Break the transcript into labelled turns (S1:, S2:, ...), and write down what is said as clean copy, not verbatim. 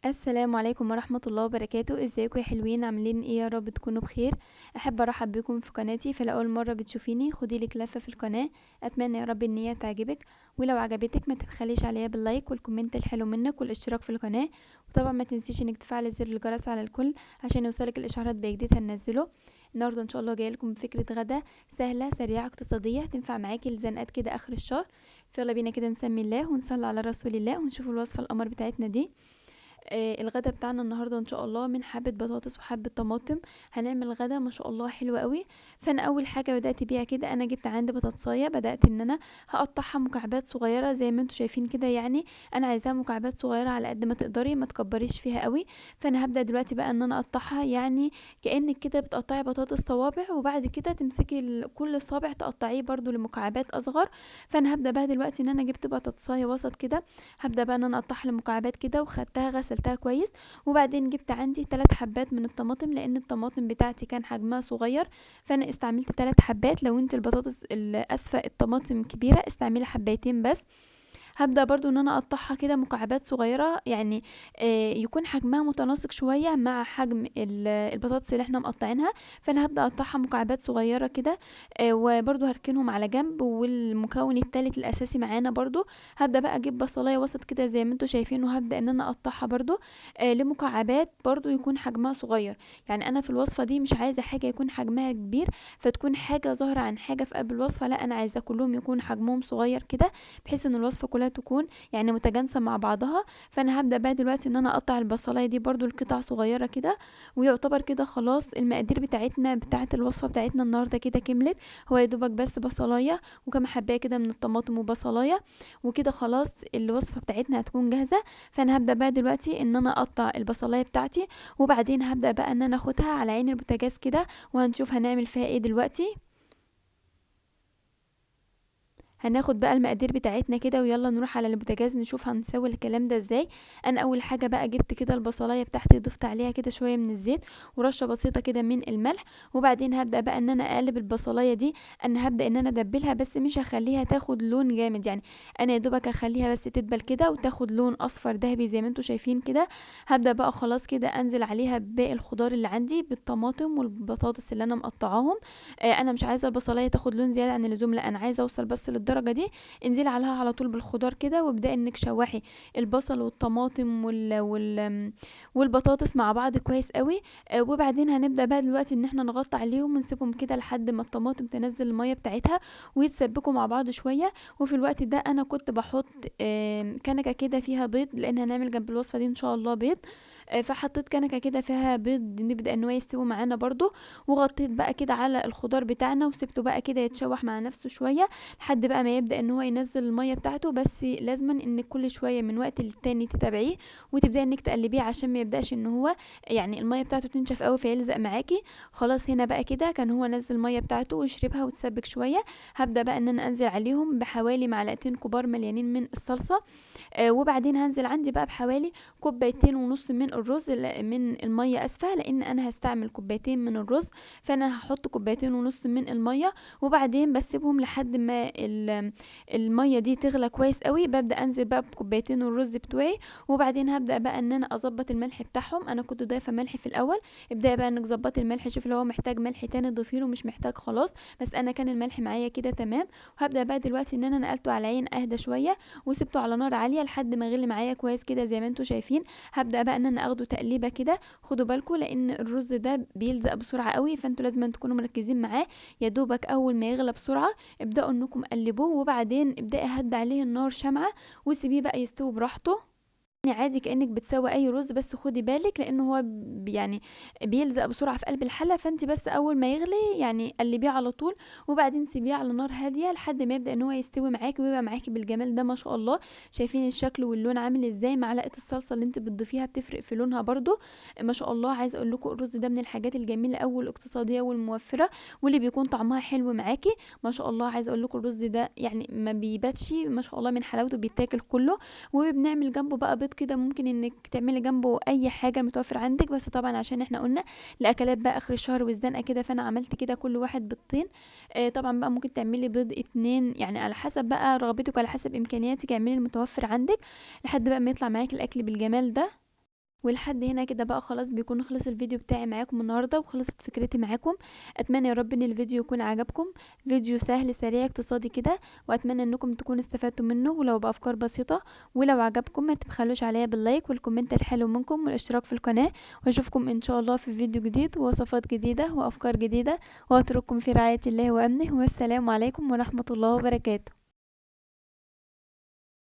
S1: السلام عليكم ورحمة الله وبركاته. ازيكم يا حلوين؟ عاملين ايه؟ يا رب تكونوا بخير. احب ارحب بكم في قناتي. في الاول مرة بتشوفيني خدي لك لفة في القناة. اتمنى يا رب ان هي تعجبك، ولو عجبتك ما تبخليش عليها باللايك والكومنت الحلو منك والاشتراك في القناة. وطبعا ما تنسيش انك تفعلي زر الجرس على الكل عشان يوصلك الاشعارات بجديد هننزله. النهارده ان شاء الله جايه لكم بفكرة غدا سهلة سريعة اقتصادية تنفع معاكي لزنقات كده اخر الشهر. فيلا بينا كده نسمي الله ونصلي على رسول الله ونشوف الوصفة القمر بتاعتنا دي. الغدا بتاعنا النهارده ان شاء الله من حبه بطاطس وحبه طماطم. هنعمل غدا ما شاء الله حلو قوي. فانا اول حاجه بدات بيها كده، انا جبت عندي بطاطسايه، بدات ان انا هقطعها مكعبات صغيره زي ما انتم شايفين كده يعني. انا عايزاها مكعبات صغيره على قد ما تقدري، ما تكبريش فيها قوي. فانا هبدا دلوقتي بقى ان انا اقطعها يعني كانك كده بتقطعي بطاطس صوابع، وبعد كده تمسكي كل صابع تقطعيه برضو لمكعبات اصغر. فانا هبدا بقى دلوقتي ان انا جبت بطاطسايه وسط كده، هبدا بقى ان انا اقطعها لمكعبات كده وخدتها غسلتها كويس. وبعدين جبت عندي 3 حبات من الطماطم لان الطماطم بتاعتي كان حجمها صغير، فانا استعملت 3 حبات. لو انت البطاطس اسفه الطماطم كبيره استعملي حبايتين بس. هبدأ برضو ان انا اقطعها كده مكعبات صغيرة يعني، يكون حجمها متناسق شوية مع حجم البطاطس اللي احنا مقطعينها. فانا هبدأ اقطعها مكعبات صغيرة كده، وبرضو هركنهم على جنب. والمكون التالت الاساسي معانا برضو هبدأ بقى اجيب بصلاية وسط كده زي ما انتوا شايفين، وهبدأ ان انا اقطعها برضو لمكعبات برضو يكون حجمها صغير. يعني انا في الوصفة دي مش عايزة حاجة يكون حجمها كبير فتكون حاجة ظاهرة عن حاجة في قلب الوصفة، لا انا عايزة كلهم يكون حجمهم صغير كده بحيث ان الوصفة كلها تكون يعني متجانسة مع بعضها. فانا هبدأ بقى دلوقتي ان انا اقطع البصلاية دي برضو لقطع صغيرة كده. ويعتبر كده خلاص المقادير بتاعتنا بتاعت الوصفة بتاعتنا النهاردة كده كملت. هو يا دوبك بس بصلاية وكم حباية كده من الطماطم وبصلاية، وكده خلاص الوصفة بتاعتنا هتكون جاهزة. فانا هبدأ بقى دلوقتي ان انا اقطع البصلاية بتاعتي، وبعدين هبدأ بقى ان انا اخدها على عين البوتاجاز كده وهنشوف هنعمل فيها ايه دلوقتي. هناخد بقى المقادير بتاعتنا كده ويلا نروح على البوتاجاز نشوف هنسوي الكلام ده ازاي. انا اول حاجه بقى جبت كده البصلايه بتاعتي، ضفت عليها كده شويه من الزيت ورشه بسيطه كده من الملح. وبعدين هبدا بقى ان انا اقلب البصلايه دي. انا هبدا ان انا ادبلها بس مش هخليها تاخد لون جامد يعني، انا يا دوبك هخليها بس تدبل كده وتاخد لون اصفر ذهبي زي ما انتم شايفين كده. هبدا بقى خلاص كده انزل عليها بباقي الخضار اللي عندي بالطماطم والبطاطس اللي انا مقطعاهم. انا مش عايزه البصلايه تاخد لون زياده عن اللزوم، لا انا عايزه اوصل بس للدرجه دي. انزلي عليها على طول بالخضار كده وابداي انك شوحي البصل والطماطم والبطاطس مع بعض كويس قوي. وبعدين هنبدا بقى دلوقتي ان احنا نغطي عليهم ونسيبهم كده لحد ما الطماطم تنزل الميه بتاعتها ويتسبكوا مع بعض شويه. وفي الوقت ده انا كنت بحط كنكه كده فيها بيض لان هنعمل جنب الوصفه دي ان شاء الله بيض. فحطيت كنكه كده فيها بيض نبدا ان هو يستوي معانا برضو. وغطيت بقى كده على الخضار بتاعنا وسبته بقى كده يتشوح مع نفسه شويه لحد بقى ما يبدا ان هو ينزل الميه بتاعته. بس لازما انك كل شويه من وقت للتاني تتابعيه وتبداي انك تقلبيه عشان ما يبداش ان هو يعني الميه بتاعته تنشف قوي فيلزق معاكي. خلاص هنا بقى كده كان هو نزل الميه بتاعته ويشربها وتسبك شويه. هبدا بقى ان انا انزل عليهم بحوالي معلقتين كبار مليانين من الصلصه. وبعدين هنزل عندي بقى بحوالي كوبايتين ونص من الرز من الميه اسفه لان انا هستعمل كوبايتين من الرز. فانا هحط كوبايتين ونص من الميه وبعدين بسيبهم لحد ما الميه دي تغلى كويس قوي. ببدا انزل بقى بكوبايتين الرز بتوعي. وبعدين هبدا بقى ان انا اظبط الملح بتاعهم، انا كنت ضايفه ملح في الاول. ابداي بقى انك ظبطي الملح، شوفي لو هو محتاج ملح تاني ضيفيله، مش محتاج خلاص. بس انا كان الملح معايا كده تمام. وهبدا بقى دلوقتي ان انا نقلته على عين اهدى شويه وسبته على نار عاليه لحد ما يغلي معايا كويس كده زي ما انتم شايفين. هبدا بقى ان انا اخده تقليبه كده. خدوا بالكم لان الرز ده بيلزق بسرعه قوي فانتوا لازم تكونوا مركزين معاه. يا دوبك اول ما يغلى بسرعه ابداوا انكم قلبوه وبعدين ابداي هدي عليه النار شمعه وسيبيه بقى يستوي براحته. يعني عادي كأنك بتسوي اي رز، بس خدي بالك لانه هو يعني بيلزق بسرعة في قلب الحلة. فانت بس اول ما يغلي يعني قلبيه على طول وبعدين سيبيه على نار هادية لحد ما يبدأ ان هو يستوي معاكي ويبقى معاكي بالجمال ده ما شاء الله. شايفين الشكل واللون عامل ازاي؟ معلقة الصلصة اللي انت بتضيفيها بتفرق في لونها برضو ما شاء الله. عايزه اقول لكم الرز ده من الحاجات الجميلة قوي الاقتصادية والموفرة واللي بيكون طعمها حلو معاكي ما شاء الله. عايزه اقول لكم الرز ده يعني ما بيباتش ما شاء الله من حلاوته، بيتاكل كله. وبنعمل جنبه بقى بيض كده، ممكن انك تعملي جنبه اي حاجه متوفر عندك، بس طبعا عشان احنا قلنا لاكلات بقى اخر الشهر والزنقه كده فانا عملت كده كل واحد بيضتين. طبعا بقى ممكن تعملي بيض اتنين يعني على حسب بقى رغبتك وعلى حسب امكانياتك، اعملي المتوفر عندك لحد بقى ما يطلع معاكي الاكل بالجمال ده. ولحد هنا كده بقى خلاص بيكون خلص الفيديو بتاعي معاكم النهارده، وخلصت فكرتي معاكم. اتمنى يا رب ان الفيديو يكون عجبكم. فيديو سهل سريع اقتصادي كده، واتمنى انكم تكونوا استفدتوا منه ولو بافكار بسيطه. ولو عجبكم ما تبخلوش عليا باللايك والكومنت الحلو منكم والاشتراك في القناه. واشوفكم ان شاء الله في فيديو جديد ووصفات جديده وافكار جديده، واترككم في رعايه الله وامنه، والسلام عليكم ورحمه الله وبركاته.